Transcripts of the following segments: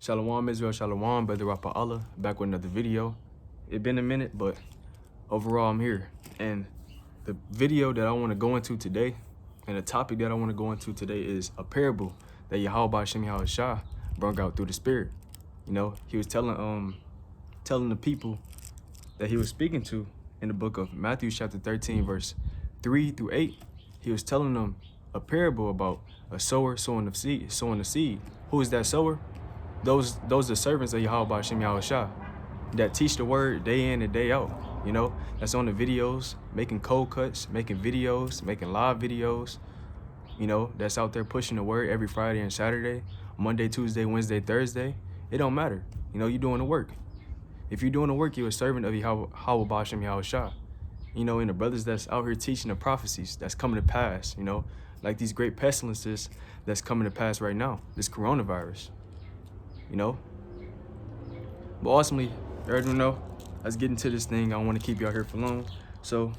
Shalom Israel, Shalom, Brother Rapa Allah, back with another video. It's been a minute, but overall I'm here. And the video that I want to go into today, and the topic that I want to go into today is a parable that Yahweh Shem Yahushua brought out through the Spirit. You know, he was telling the people that he was speaking to in the book of Matthew chapter 13, verse 3 through 8. He was telling them a parable about a sower sowing the seed. Who is that sower? Those are servants of Yahweh Shem Yahushua that teach the word day in and day out. You know, that's on the videos, making cold cuts, making videos, making live videos. You know, that's out there pushing the word every Friday and Saturday, Monday, Tuesday, Wednesday, Thursday. It don't matter. You know, you're doing the work. If you're doing the work, you're a servant of Yahweh Shem Yahushua. You know, and the brothers that's out here teaching the prophecies that's coming to pass, you know, like these great pestilences that's coming to pass right now, this coronavirus. You know, but ultimately, everyone know, let's get into this thing. I don't want to keep y'all here for long, so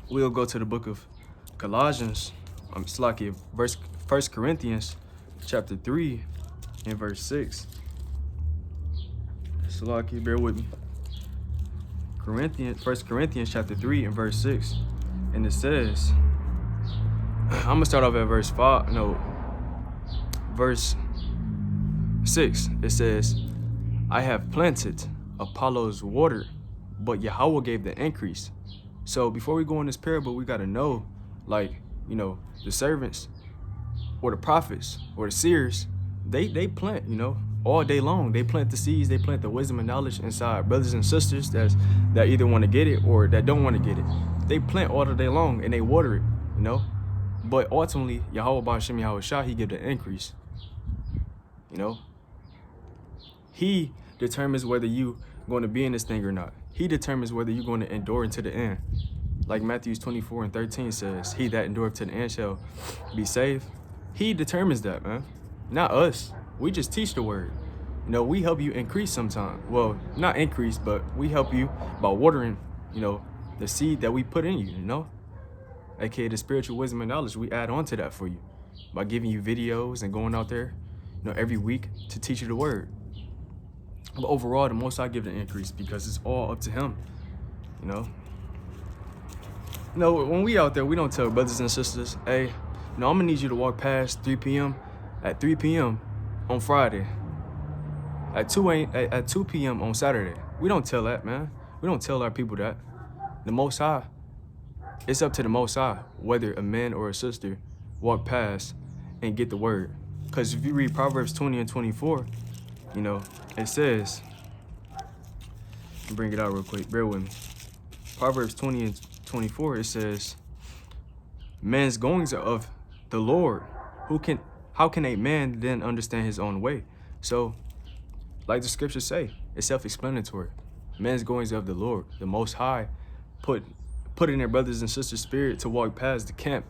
we'll go to the book of Colossians. First Corinthians, chapter 3, and verse 6. Salaki, bear with me. First Corinthians, chapter 3, and verse 6, and it says, I'm gonna start off at verse 5. No, verse 6, it says, I have planted, Apollos watered, but Yahweh gave the increase. So before we go in this parable, we got to know, like, you know, the servants or the prophets or the seers, they plant, you know, all day long. They plant the seeds, they plant the wisdom and knowledge inside brothers and sisters that either want to get it or that don't want to get it. They plant all the day long and they water it, you know. But ultimately, Yahweh Shem Yahushua, he give the increase, you know. He determines whether you're going to be in this thing or not. He determines whether you're going to endure into the end. Like Matthew 24 and 13 says, he that endureth to the end shall be saved. He determines that, man. Not us. We just teach the word. You know, we help you increase sometimes. Well, not increase, but we help you by watering, you know, the seed that we put in you, you know? AKA the spiritual wisdom and knowledge. We add on to that for you by giving you videos and going out there, you know, every week to teach you the word. But overall, the Most High give the increase because it's all up to him, you know. You know, when we out there, we don't tell brothers and sisters, hey, you know, I'm gonna need you to walk past 3 p.m. at 3 p.m. on Friday, at 2 p.m. on Saturday. We don't tell that, man. We don't tell our people that. The Most High, it's up to the Most High whether a man or a sister walk past and get the word. Because if you read Proverbs 20 and 24, you know, it says, bring it out real quick, bear with me. Proverbs 20 and 24, it says, man's goings are of the Lord. How can a man then understand his own way? So, like the scriptures say, it's self-explanatory. Man's goings are of the Lord. The Most High put in their brothers and sisters' spirit to walk past the camp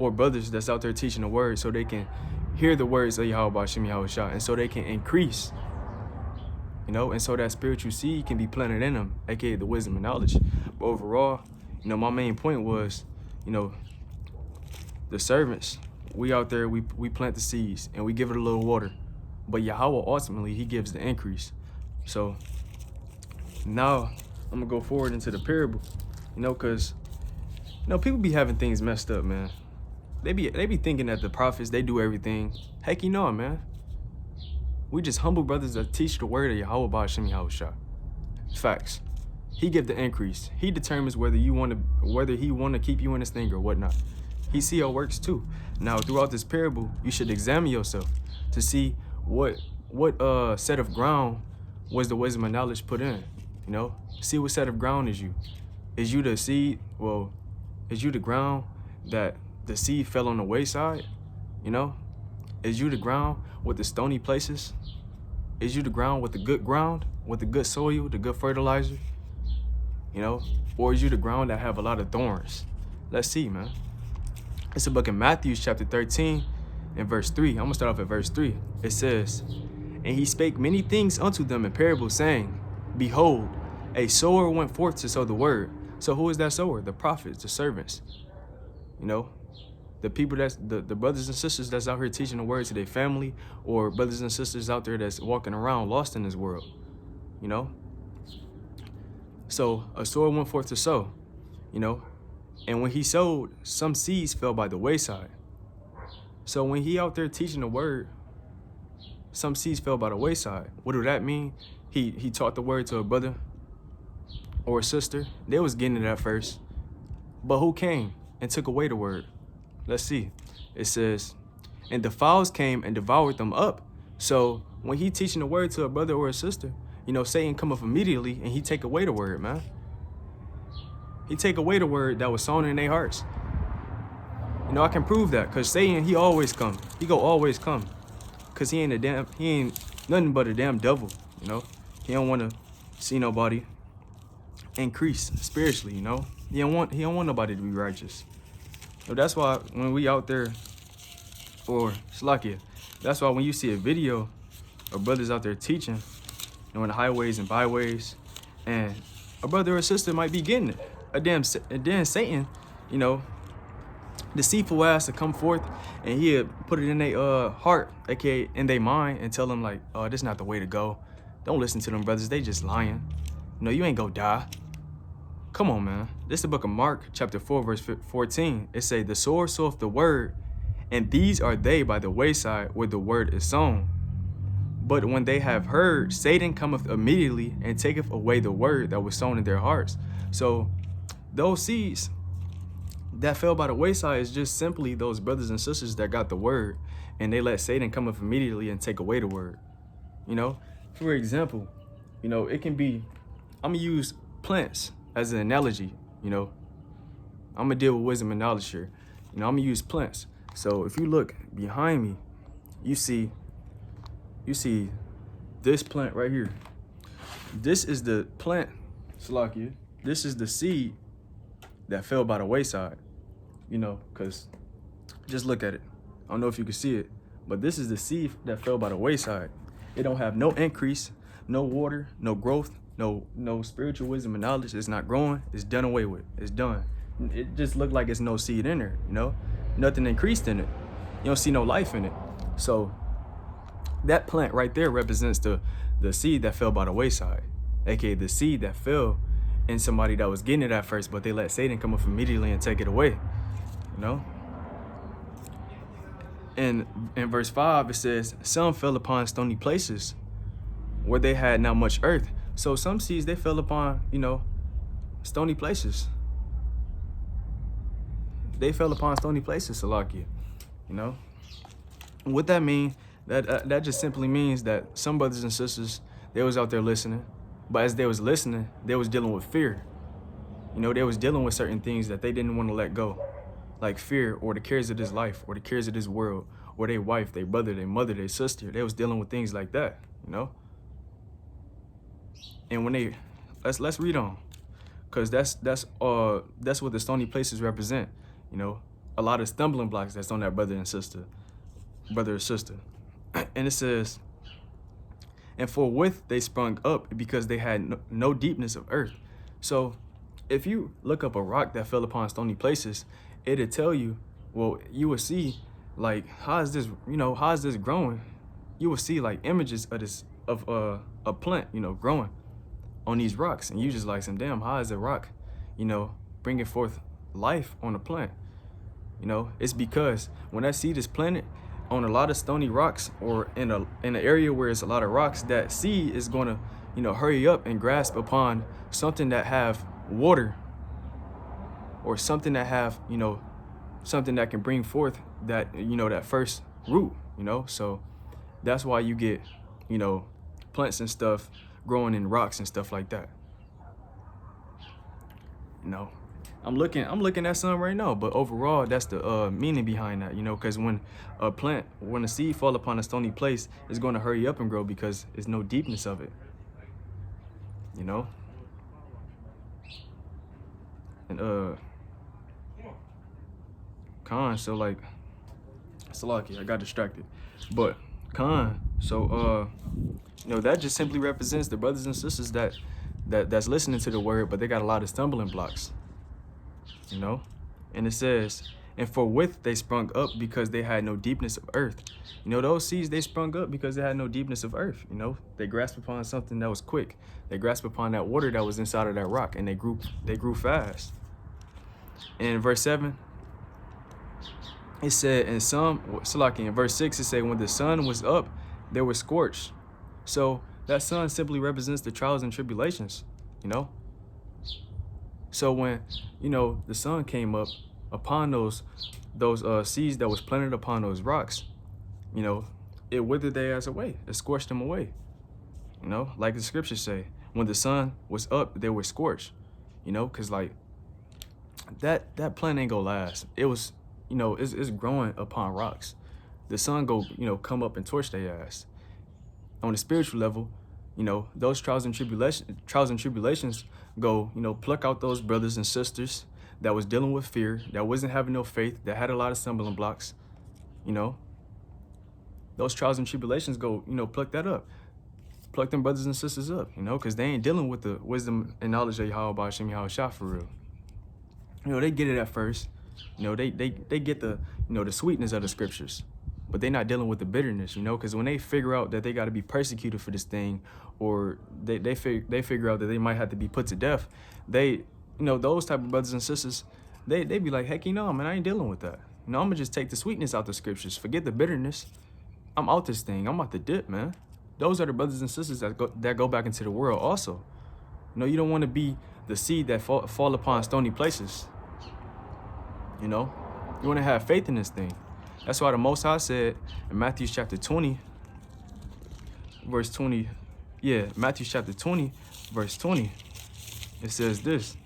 or brothers that's out there teaching the word so they can hear the words of Yahweh Shem Yahushua and so they can increase, you know, and so that spiritual seed can be planted in them, aka the wisdom and knowledge. But overall, you know, my main point was, you know, the servants, we out there, we plant the seeds and we give it a little water, but Yahweh ultimately, he gives the increase. So now I'm gonna go forward into the parable, you know, because, you know, people be having things messed up, man. They be thinking that the prophets, they do everything. Heck, you know, man. We just humble brothers that teach the word of Yahweh Shem Yahushua. Facts. He give the increase. He determines whether he want to keep you in this thing or whatnot. He see how it works too. Now, throughout this parable, you should examine yourself to see what set of ground was the wisdom and knowledge put in. You know, see what set of ground is you. Is you the seed? Well, is you the ground that the seed fell on the wayside? You know, is you the ground with the stony places? Is you the ground with the good ground, with the good soil, the good fertilizer? You know, or is you the ground that have a lot of thorns? Let's see, man. It's a book in Matthew chapter 13 and verse 3. I'm gonna start off at verse 3. It says, and he spake many things unto them in parables, saying, behold, a sower went forth to sow the word. So who is that sower? The prophets, the servants. You know, the people that's the brothers and sisters that's out here teaching the word to their family, or brothers and sisters out there that's walking around lost in this world, you know? So a sower went forth to sow, you know? And when he sowed, some seeds fell by the wayside. So when he out there teaching the word, some seeds fell by the wayside. What do that mean? He taught the word to a brother or a sister. They was getting it at first. But who came and took away the word? Let's see. It says, and the fowls came and devoured them up. So when he teaching the word to a brother or a sister, you know, Satan come up immediately and he take away the word, man. He take away the word that was sown in their hearts. You know, I can prove that, because Satan, he always come. He go always come. Because he ain't nothing but a damn devil, you know. He don't want to see nobody increase spiritually, you know. He don't want nobody to be righteous. So that's why when we out there, or Slakia, that's why when you see a video of brothers out there teaching, you know, in the highways and byways, and a brother or sister might be getting it, and then Satan, you know, deceitful ass to come forth, and he'll put it in their heart, aka in their mind, and tell them like, oh, this is not the way to go. Don't listen to them brothers, they just lying. You know, you ain't gonna die. Come on, man. This is the book of Mark, chapter 4, verse 14. It say, the sower soweth the word, and these are they by the wayside where the word is sown. But when they have heard, Satan cometh immediately and taketh away the word that was sown in their hearts. So those seeds that fell by the wayside is just simply those brothers and sisters that got the word, and they let Satan come up immediately and take away the word. You know, for example, you know, it can be, I'm gonna use plants as an analogy, you know. I'm gonna deal with wisdom and knowledge here. You know, I'm gonna use plants. So if you look behind me, you see this plant right here. This is the plant, Salakia. This is the seed that fell by the wayside, you know, because just look at it. I don't know if you can see it, but this is the seed that fell by the wayside. It don't have no increase, no water, no growth, no spiritual wisdom and knowledge. It's not growing. It's done away with. It's done. It just looked like it's no seed in there, you know? Nothing increased in it. You don't see no life in it. So that plant right there represents the seed that fell by the wayside, aka the seed that fell in somebody that was getting it at first, but they let Satan come up immediately and take it away, you know? And in verse 5, it says, some fell upon stony places where they had not much earth. So some seeds, they fell upon, you know, stony places. They fell upon stony places, Salakia, you know? What that mean? That just simply means that some brothers and sisters, they was out there listening, but as they was listening, they was dealing with fear. You know, they was dealing with certain things that they didn't want to let go, like fear or the cares of this life or the cares of this world or their wife, their brother, their mother, their sister. They was dealing with things like that, you know? And when they, let's read on, because that's what the stony places represent, you know? A lot of stumbling blocks that's on that brother or sister. And it says, and forthwith they sprung up because they had no deepness of earth. So if you look up a rock that fell upon stony places, it'll tell you, well, you will see like, how is this growing? You will see like images of a plant, you know, growing on these rocks, and you just like, some damn, how is a rock, you know, bringing forth life on a plant? You know, it's because when that seed is planted on a lot of stony rocks, or in an area where it's a lot of rocks, that seed is going to, you know, hurry up and grasp upon something that have water, or something that have, you know, something that can bring forth that, you know, that first root, you know. So that's why you get, you know, plants and stuff growing in rocks and stuff like that. You know, I'm looking at some right now, but overall, that's the meaning behind that, you know, because when a seed fall upon a stony place, it's going to hurry up and grow because there's no deepness of it, you know. And so like, Salaki, I got distracted, but so you know, that just simply represents the brothers and sisters that's listening to the word, but they got a lot of stumbling blocks, you know. And it says, And forthwith they sprung up because they had no deepness of earth. You know, those seeds, they sprung up because they had no deepness of earth. You know, they grasped upon something that was quick. They grasped upon that water that was inside of that rock, and they grew fast. And in verse 7, it said, in verse 6, it said, when the sun was up, they were scorched. So that sun simply represents the trials and tribulations, you know? So when, you know, the sun came up upon those seeds that was planted upon those rocks, you know, it withered their ass away. It scorched them away. You know, like the scriptures say, when the sun was up, they were scorched. You know, because like that plant ain't gonna last. It was, you know, it's growing upon rocks. The sun go, you know, come up and torch their ass. On the spiritual level, you know, those trials and tribulations go, you know, pluck out those brothers and sisters that was dealing with fear, that wasn't having no faith, that had a lot of stumbling blocks. You know, those trials and tribulations go, you know, pluck that up. Pluck them brothers and sisters up, you know, because they ain't dealing with the wisdom and knowledge of Yahweh Hashem Yahushua for real. You know, they get it at first. You know, they get the, you know, the sweetness of the scriptures, but they not dealing with the bitterness, you know, because when they figure out that they got to be persecuted for this thing, or they figure out that they might have to be put to death, they, you know, those type of brothers and sisters, they be like, heck, you know, man, I ain't dealing with that. You know, I'm gonna just take the sweetness out the scriptures, forget the bitterness. I'm out this thing. I'm about to dip, man. Those are the brothers and sisters that go back into the world also. You know, you don't want to be the seed that fall upon stony places. You know, you want to have faith in this thing. That's why the Most High said in Matthew chapter 20, verse 20. Yeah, Matthew chapter 20, verse 20. It says this.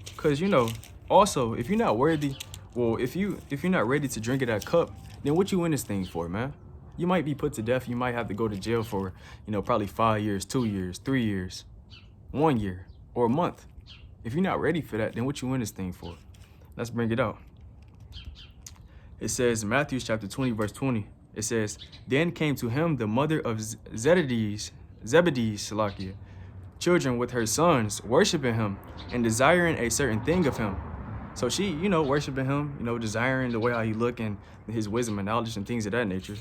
Because, you know, also, if you're not worthy, well, if you're not ready to drink of that cup, then what you in this thing for, man? You might be put to death. You might have to go to jail for, you know, probably 5 years, 2 years, 3 years, 1 year, or a month. If you're not ready for that, then what you in this thing for? Let's bring it out. It says in Matthew chapter 20, verse 20, it says, then came to him the mother of Zebedee's Salakia, children with her sons, worshiping him and desiring a certain thing of him. So she, you know, worshiping him, you know, desiring the way how he look and his wisdom and knowledge and things of that nature.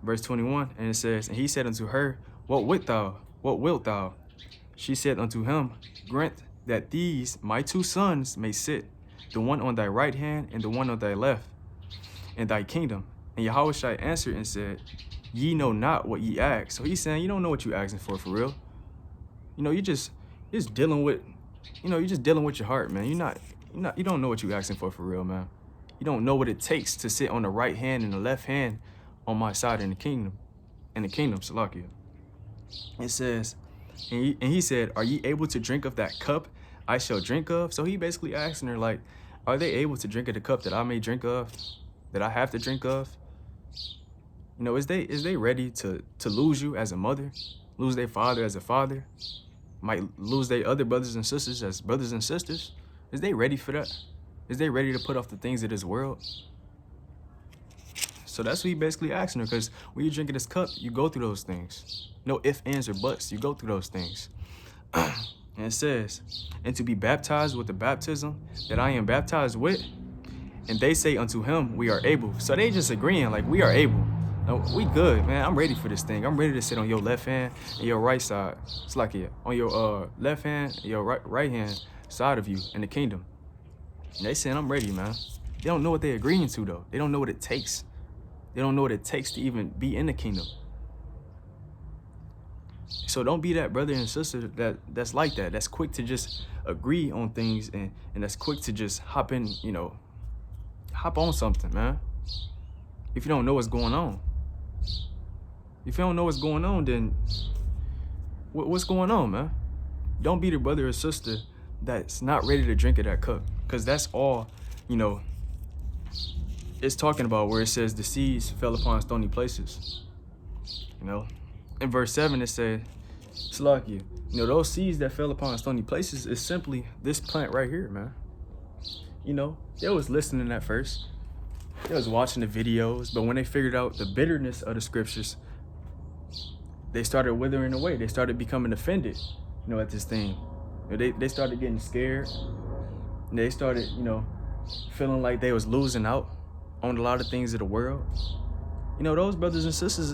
Verse 21, and it says, and he said unto her, what wilt thou? What wilt thou? She said unto him, grant that these my 2 sons may sit, the one on thy right hand and the one on thy left, in thy kingdom. And Yahushua answered and said, ye know not what ye ask. So he's saying, you don't know what you asking for real. You know, you're just dealing with, you know, you're just dealing with your heart, man. You don't know what you asking for real, man. You don't know what it takes to sit on the right hand and the left hand on my side in the kingdom, Salakia. It says, and he said, are ye able to drink of that cup I shall drink of? So he basically asking her, like, are they able to drink of the cup that I may drink of, that I have to drink of? You know, is they ready to lose you as a mother, lose their father as a father, might lose their other brothers and sisters as brothers and sisters? Is they ready for that? Is they ready to put off the things of this world? So that's what he basically asking her, because when you're drinking this cup, you go through those things. No ifs, ands, or buts. You go through those things. And it says, and to be baptized with the baptism that I am baptized with. And they say unto him, we are able. So they just agreeing, like, we are able. No, we good, man. I'm ready for this thing. I'm ready to sit on your left hand and your right side. It's like, yeah, on your left hand and your right hand side of you in the kingdom. And they saying, I'm ready, man. They don't know what they're agreeing to, though. They don't know what it takes. They don't know what it takes to even be in the kingdom. So don't be that brother and sister that's like that. That's quick to just agree on things and that's quick to just hop in, you know, hop on something, man. If you don't know what's going on. If you don't know what's going on, then what's going on, man? Don't be the brother or sister that's not ready to drink of that cup. Because that's all, you know, it's talking about, where it says the seeds fell upon stony places. You know, in verse 7 it said, Salakia, you know, those seeds that fell upon stony places is simply this plant right here, man. You know, they was listening at first. They was watching the videos, but when they figured out the bitterness of the scriptures, they started withering away. They started becoming offended, you know, at this thing. You know, they started getting scared. And they started, you know, feeling like they was losing out on a lot of things of the world. You know, those brothers and sisters